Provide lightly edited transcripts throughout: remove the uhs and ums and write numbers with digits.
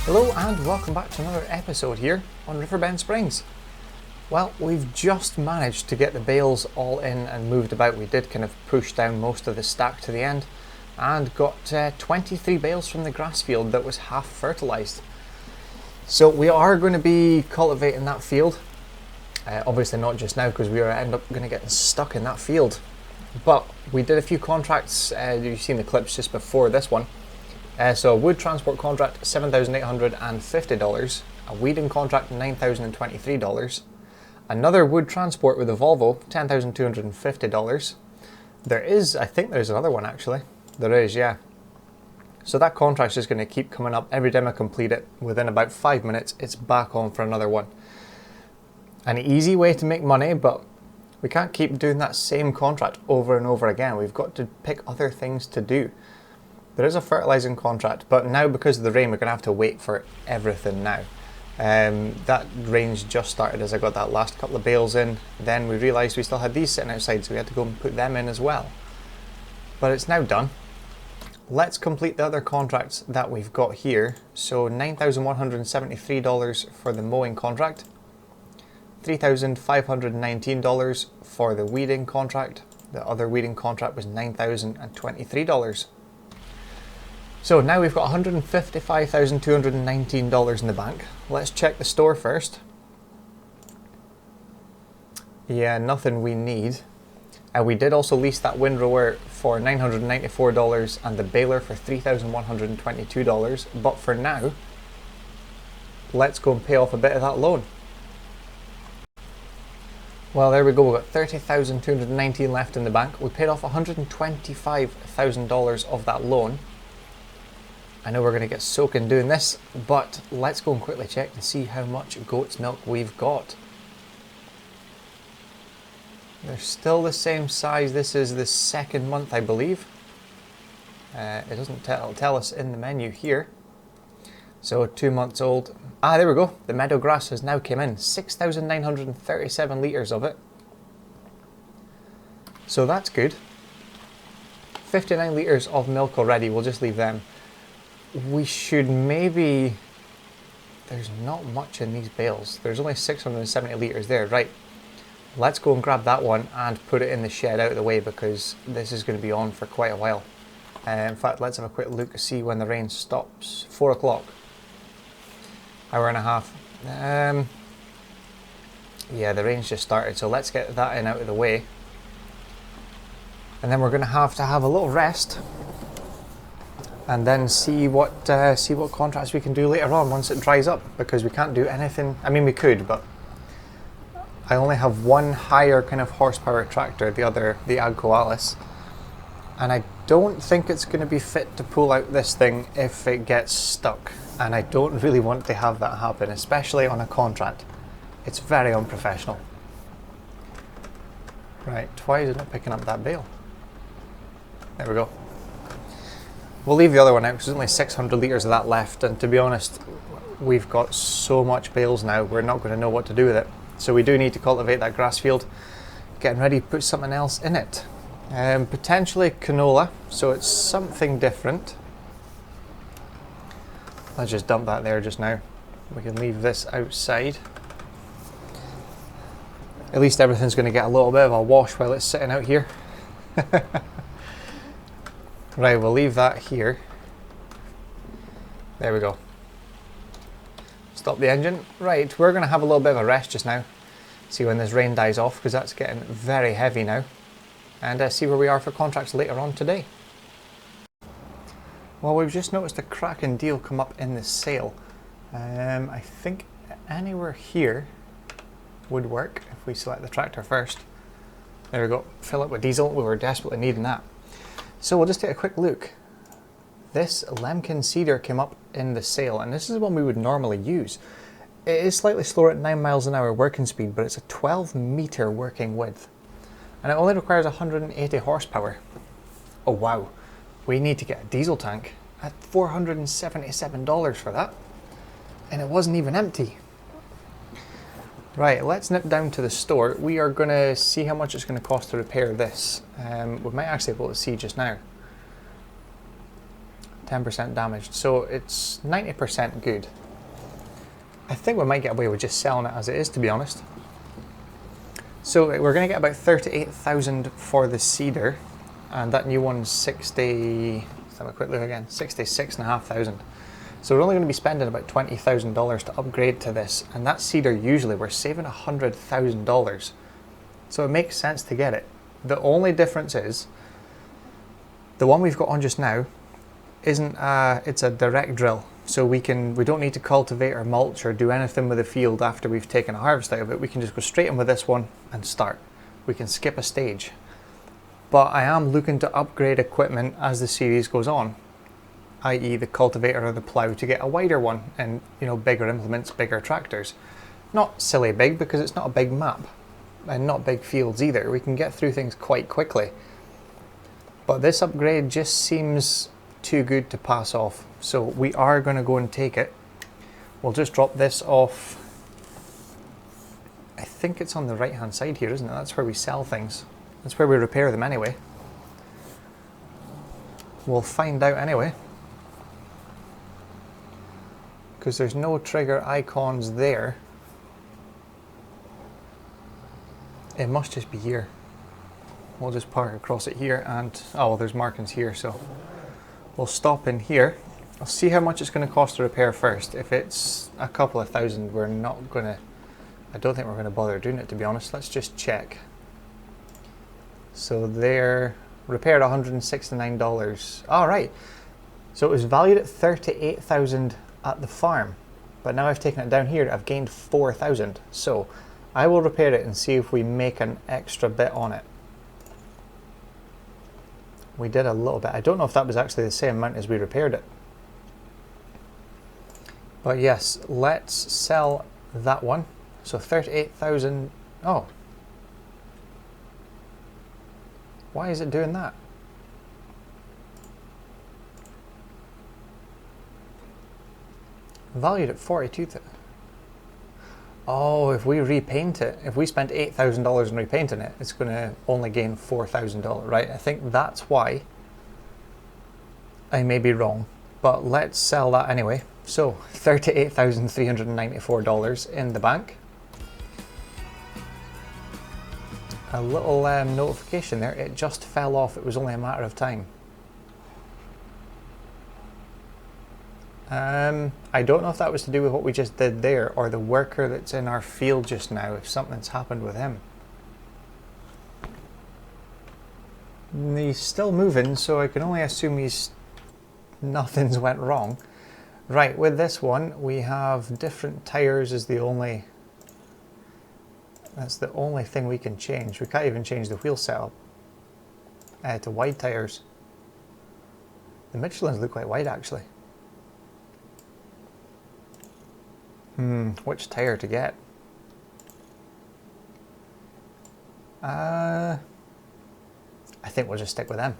Hello and welcome back to another episode here on Riverbend Springs. Well, we've just managed to get the bales all in and moved about. We did kind of push down most of the stack to the end and got 23 bales from the grass field that was half fertilised. So we are going to be cultivating that field. Obviously not just now because we end up going to get stuck in that field. But we did a few contracts, you've seen the clips just before this one. So a wood transport contract, $7,850, a weeding contract, $9,023, another wood transport with a Volvo, $10,250. I think there's another one actually. There is, yeah. So that contract's just going to keep coming up. Every time I complete it, within about 5 minutes, it's back on for another one. An easy way to make money, but we can't keep doing that same contract over and over again. We've got to pick other things to do. There is a fertilising contract, but now because of the rain, we're going to have to wait for everything now. That rain's just started as I got that last couple of bales in. Then we realised we still had these sitting outside, so we had to go and put them in as well. But it's now done. Let's complete the other contracts that we've got here. So $9,173 for the mowing contract, $3,519 for the weeding contract. The other weeding contract was $9,023. So now we've got $155,219 in the bank. Let's check the store first. Yeah, nothing we need. We did also lease that windrower for $994 and the baler for $3,122. But for now, let's go and pay off a bit of that loan. Well, there we go. We've got $30,219 left in the bank. We paid off $125,000 of that loan. I know we're going to get soaking doing this, but let's go and quickly check and see how much goat's milk we've got. They're still the same size. This is the second month, I believe. It doesn't tell us in the menu here. So 2 months old. Ah, there we go. The meadow grass has now come in. 6,937 litres of it. So that's good. 59 litres of milk already. We'll just leave them. We should maybe... There's not much in these bales. There's only 670 litres there. Right. Let's go and grab that one and put it in the shed out of the way because this is going to be on for quite a while. In fact, let's have a quick look to see when the rain stops. 4 o'clock. Hour and a half. Yeah, the rain's just started, so let's get that in out of the way. And then we're going to have a little rest. And then see what contracts we can do later on once it dries up, because we can't do anything. I mean, we could, but I only have one higher kind of horsepower tractor, the Agco Alice, and I don't think it's going to be fit to pull out this thing if it gets stuck, and I don't really want to have that happen, especially on a contract. It's very unprofessional. Right, why is it not picking up that bale? There we go. We'll leave the other one out because there's only 600 litres of that left, and to be honest, we've got so much bales now, we're not going to know what to do with it. So we do need to cultivate that grass field, getting ready to put something else in it. Potentially canola, so it's something different. Let's just dump that there just now. We can leave this outside. At least everything's going to get a little bit of a wash while it's sitting out here. Right, we'll leave that here. There we go. Stop the engine. Right, we're going to have a little bit of a rest just now. See when this rain dies off, because that's getting very heavy now. And see where we are for contracts later on today. Well, we've just noticed a cracking deal come up in the sale. I think anywhere here would work if we select the tractor first. There we go. Fill it with diesel. We were desperately needing that. So we'll just take a quick look. This Lemken Cedar came up in the sale, and this is one we would normally use. It is slightly slower at 9 miles an hour working speed, but it's a 12 metre working width. And it only requires 180 horsepower. Oh wow, we need to get a diesel tank at $477 for that. And it wasn't even empty. Right, let's nip down to the store. We are going to see how much it's going to cost to repair this. We might actually be able to see just now. 10% damaged, so it's 90% good. I think we might get away with just selling it as it is, to be honest. So we're going to get about 38,000 for the cedar, and that new one's 60. Let's have a quick look again. 66,500. So we're only going to be spending about $20,000 to upgrade to this, and that cedar usually we're saving $100,000. So it makes sense to get it. The only difference is the one we've got on just now isn't it's a direct drill. So we don't need to cultivate or mulch or do anything with the field after we've taken a harvest out of it. We can just go straight in with this one and start. We can skip a stage. But I am looking to upgrade equipment as the series goes on, i.e. the cultivator or the plough, to get a wider one and, you know, bigger implements, bigger tractors. Not silly big, because it's not a big map and not big fields either. We can get through things quite quickly. But this upgrade just seems too good to pass off. So we are going to go and take it. We'll just drop this off. I think it's on the right hand side here, isn't it? That's where we sell things. That's where we repair them anyway. We'll find out anyway, because there's no trigger icons there. It must just be here. We'll just park across it here, and oh well, there's markings here, so we'll stop in here. I'll see how much it's going to cost to repair first. If it's a couple of thousand, we're not going to, I don't think we're going to bother doing it, to be honest. Let's just check. So they're repaired $169. All right. So it was valued at 38,000 at the farm, but now I've taken it down here, I've gained 4,000. So I will repair it and see if we make an extra bit on it. We did a little bit. I don't know if that was actually the same amount as we repaired it. But yes, let's sell that one. So 38,000. Oh. Why is it doing that? Valued at 42,000. Oh, if we repaint it, if we spent $8,000 in repainting it, it's going to only gain $4,000, right? I think that's why. I may be wrong, but let's sell that anyway. So $38,394 in the bank. A little notification there, it just fell off. It was only a matter of time. I don't know if that was to do with what we just did there, or the worker that's in our field just now, if something's happened with him. He's still moving, so I can only assume nothing's went wrong. Right, with this one, we have different tires as the only... That's the only thing we can change. We can't even change the wheel setup to wide tires. The Michelins look quite wide, actually. Which tire to get? I think we'll just stick with them.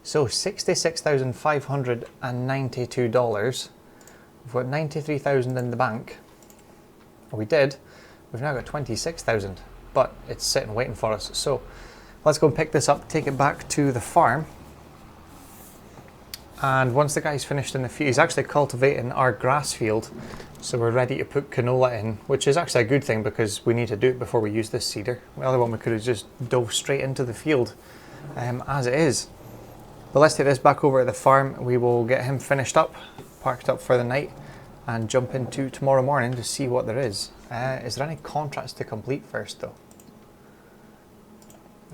So $66,592. We've got 93,000 in the bank. We did. We've now got 26,000, but it's sitting waiting for us. So let's go and pick this up, take it back to the farm. And once the guy's finished in the field, he's actually cultivating our grass field. So we're ready to put canola in, which is actually a good thing because we need to do it before we use this seeder. The other one we could have just dove straight into the field as it is. But let's take this back over to the farm. We will get him finished up, parked up for the night, and jump into tomorrow morning to see what there is. Is there any contracts to complete first though?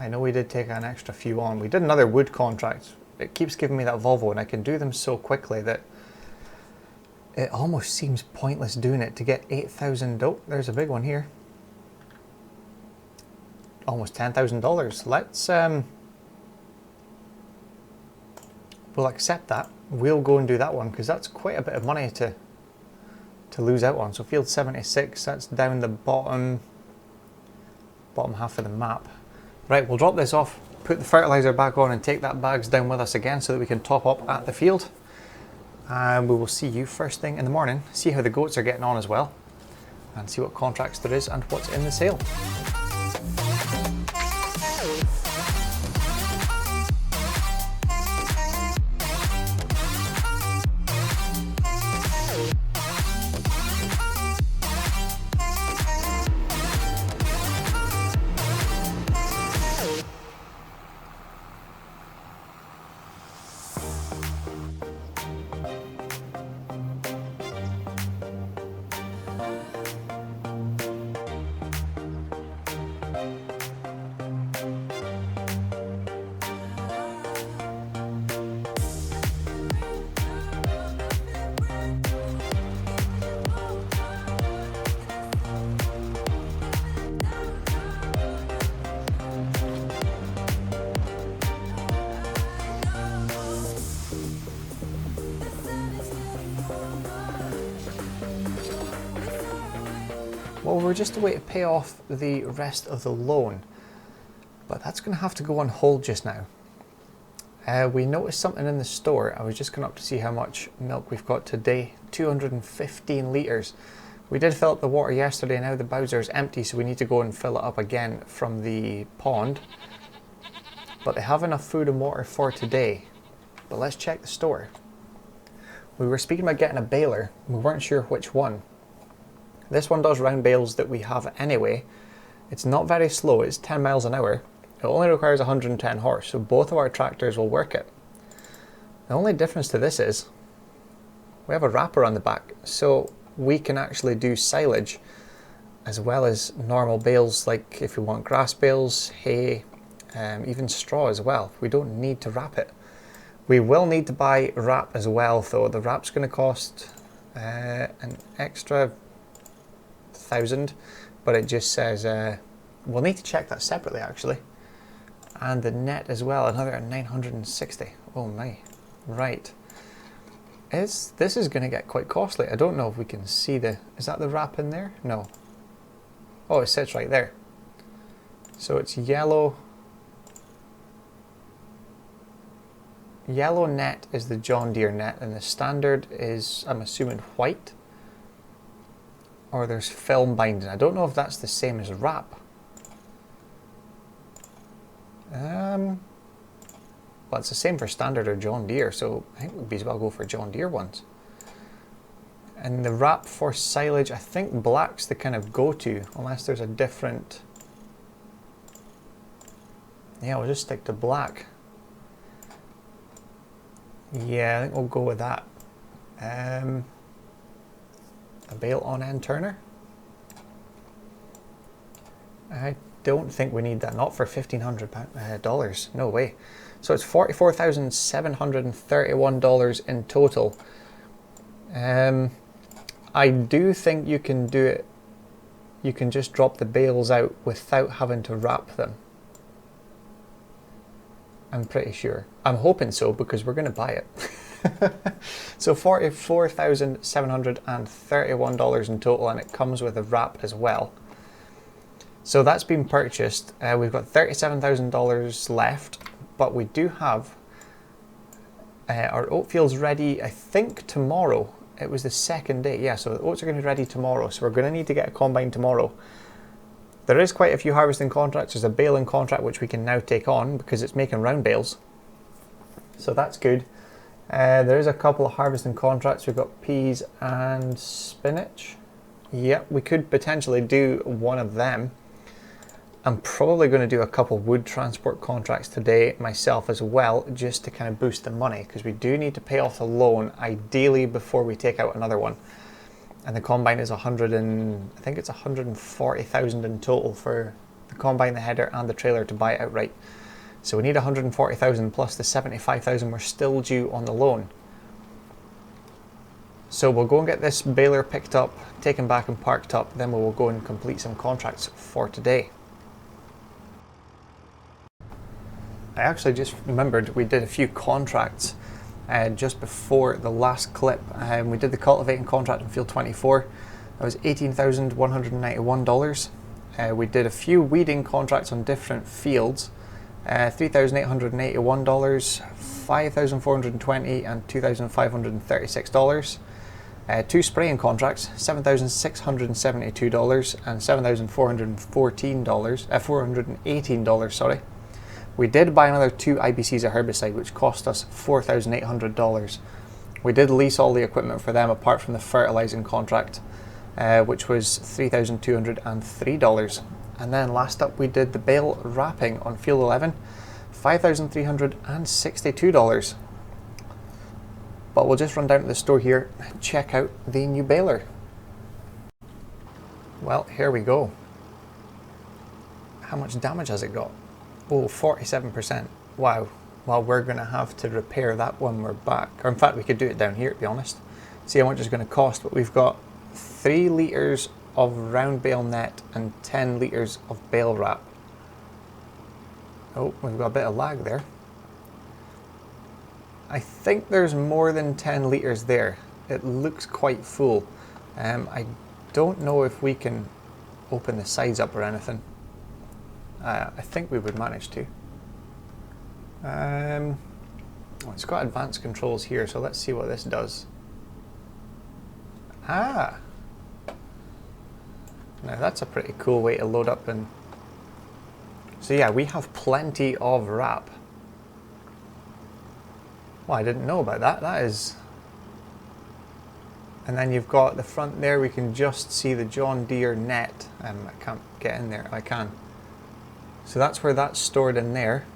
I know we did take an extra few on. We did another wood contract. It keeps giving me that Volvo, and I can do them so quickly that it almost seems pointless doing it to get 8,000. Oh, there's a big one here. Almost $10,000. Let's we'll accept that. We'll go and do that one because that's quite a bit of money to lose out on. So field 76, that's down the bottom half of the map. Right, we'll drop this off, put the fertilizer back on, and take that bags down with us again so that we can top up at the field. And we will see you first thing in the morning, see how the goats are getting on as well, and see what contracts there is and what's in the sale. Well, we're just a way to pay off the rest of the loan, but that's going to have to go on hold just now. We noticed something in the store. I was just going up to see how much milk we've got today. 215 litres. We did fill up the water yesterday, now the bowser is empty, so we need to go and fill it up again from the pond. But they have enough food and water for today. But let's check the store. We were speaking about getting a baler. We weren't sure which one. This one does round bales that we have anyway. It's not very slow, it's 10 miles an hour. It only requires 110 horse, so both of our tractors will work it. The only difference to this is we have a wrapper on the back, so we can actually do silage as well as normal bales, like if we want grass bales, hay, even straw as well. We don't need to wrap it. We will need to buy wrap as well though. The wrap's going to cost an extra 1,000, but it just says we'll need to check that separately actually. And the net as well, another 960. Oh my, right. This is going to get quite costly. I don't know if we can see is that the wrap in there? No. Oh, it sits right there. So it's yellow. Yellow net is the John Deere net, and the standard is, I'm assuming, white. Or there's film binding. I don't know if that's the same as wrap. Well, it's the same for standard or John Deere, so I think we'd be as well go for John Deere ones. And the wrap for silage, I think black's the kind of go-to, unless there's a different... Yeah, we'll just stick to black. Yeah, I think we'll go with that. A bale on end turner. I don't think we need that, not for $1,500, no way. So it's $44,731 in total. I do think you can do it, you can just drop the bales out without having to wrap them. I'm pretty sure. I'm hoping so because we're going to buy it. So $44,731 in total, and it comes with a wrap as well. So that's been purchased. We've got $37,000 left, but we do have our oat fields ready, I think tomorrow. It was the second day. Yeah, so the oats are going to be ready tomorrow. So we're going to need to get a combine tomorrow. There is quite a few harvesting contracts. There's a baling contract which we can now take on because it's making round bales. So that's good. There is a couple of harvesting contracts. We've got peas and spinach. Yep, we could potentially do one of them. I'm probably going to do a couple wood transport contracts today myself as well, just to kind of boost the money, because we do need to pay off the loan ideally before we take out another one. And the combine is I think it's 140,000 in total for the combine, the header and the trailer to buy it outright. So we need 140,000 plus the 75,000 we're still due on the loan. So we'll go and get this baler picked up, taken back and parked up, then we will go and complete some contracts for today. I actually just remembered we did a few contracts just before the last clip. We did the cultivating contract in field 24. That was $18,191. We did a few weeding contracts on different fields. $3,881, $5,420 and $2,536. Two spraying contracts, $7,672 and $7,418, sorry. We did buy another 2 IBCs of herbicide, which cost us $4,800. We did lease all the equipment for them apart from the fertilizing contract, which was $3,203. And then last up we did the bale wrapping on field 11, $5,362. But we'll just run down to the store here and check out the new baler. Well, here we go. How much damage has it got? Oh, 47%. Wow. Well, we're going to have to repair that when we're back. Or in fact, we could do it down here, to be honest. See how much it's going to cost. But we've got 3 litres of round bale net and 10 litres of bale wrap. Oh, we've got a bit of lag there. I think there's more than 10 litres there. It looks quite full. I don't know if we can open the sides up or anything. I think we would manage to. Oh, it's got advanced controls here, so let's see what this does. Ah! Now that's a pretty cool way to load up and... So yeah, we have plenty of wrap. Well, I didn't know about that. That is... And then you've got the front there, we can just see the John Deere net. I can't get in there. I can. So that's where that's stored in there.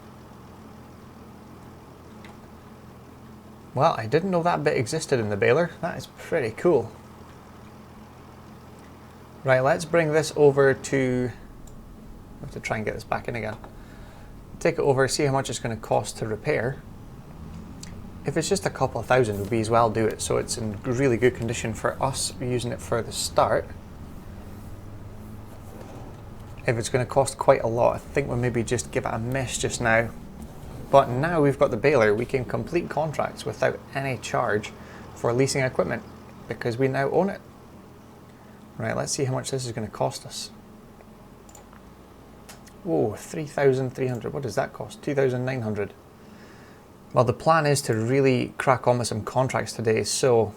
Well, I didn't know that bit existed in the baler. That is pretty cool. Right, let's bring this over to... I have to try and get this back in again. Take it over, see how much it's going to cost to repair. If it's just a couple of thousand, we'll be as well do it, so it's in really good condition for us using it for the start. If it's going to cost quite a lot, I think we'll maybe just give it a miss just now. But now we've got the baler, we can complete contracts without any charge for leasing equipment because we now own it. Right, let's see how much this is going to cost us. Whoa, 3,300. What does that cost? 2,900. Well, the plan is to really crack on with some contracts today, so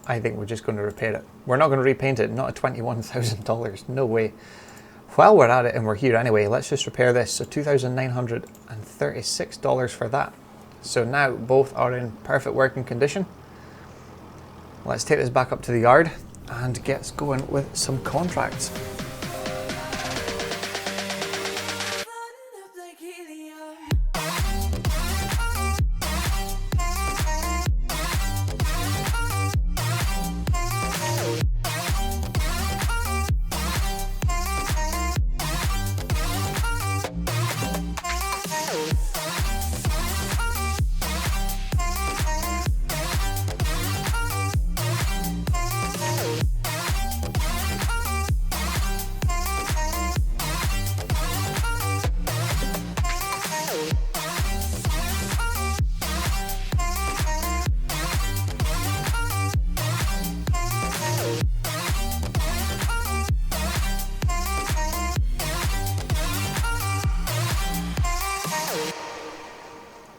I think we're just going to repair it. We're not going to repaint it, not at $21,000, no way. While we're at it and we're here anyway, let's just repair this. So $2,936 for that. So now both are in perfect working condition. Let's take this back up to the yard and get going with some contracts.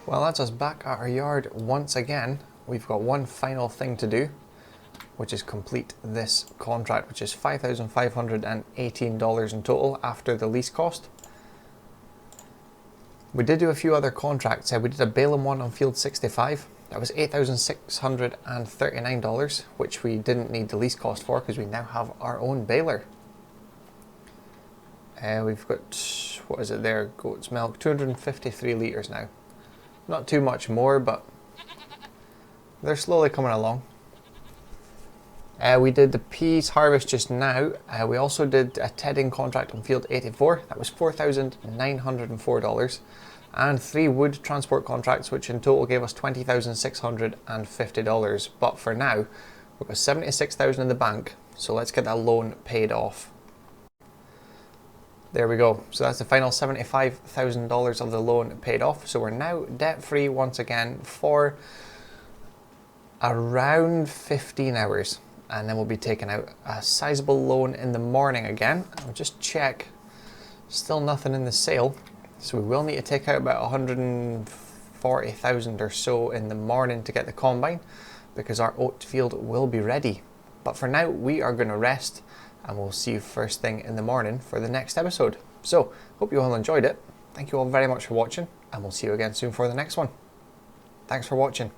Well, that's us back at our yard once again. We've got one final thing to do, which is complete this contract, which is $5,518 in total after the lease cost. We did do a few other contracts. We did a Balaam one on field 65. That was $8,639, which we didn't need the lease cost for because we now have our own baler. We've got, what is it there, goat's milk, 253 litres now. Not too much more, but they're slowly coming along. We did the peas harvest just now. We also did a tedding contract on field 84. That was $4,904. And 3 wood transport contracts, which in total gave us $20,650. But for now, we've got $76,000 in the bank. So let's get that loan paid off. There we go. So that's the final $75,000 of the loan paid off. So we're now debt-free once again for around 15 hours. And then we'll be taking out a sizable loan in the morning again. I'll just check. Still nothing in the sale. So we will need to take out about 140,000 or so in the morning to get the combine because our oat field will be ready. But for now, we are going to rest. And we'll see you first thing in the morning for the next episode. So, hope you all enjoyed it. Thank you all very much for watching, and we'll see you again soon for the next one. Thanks for watching.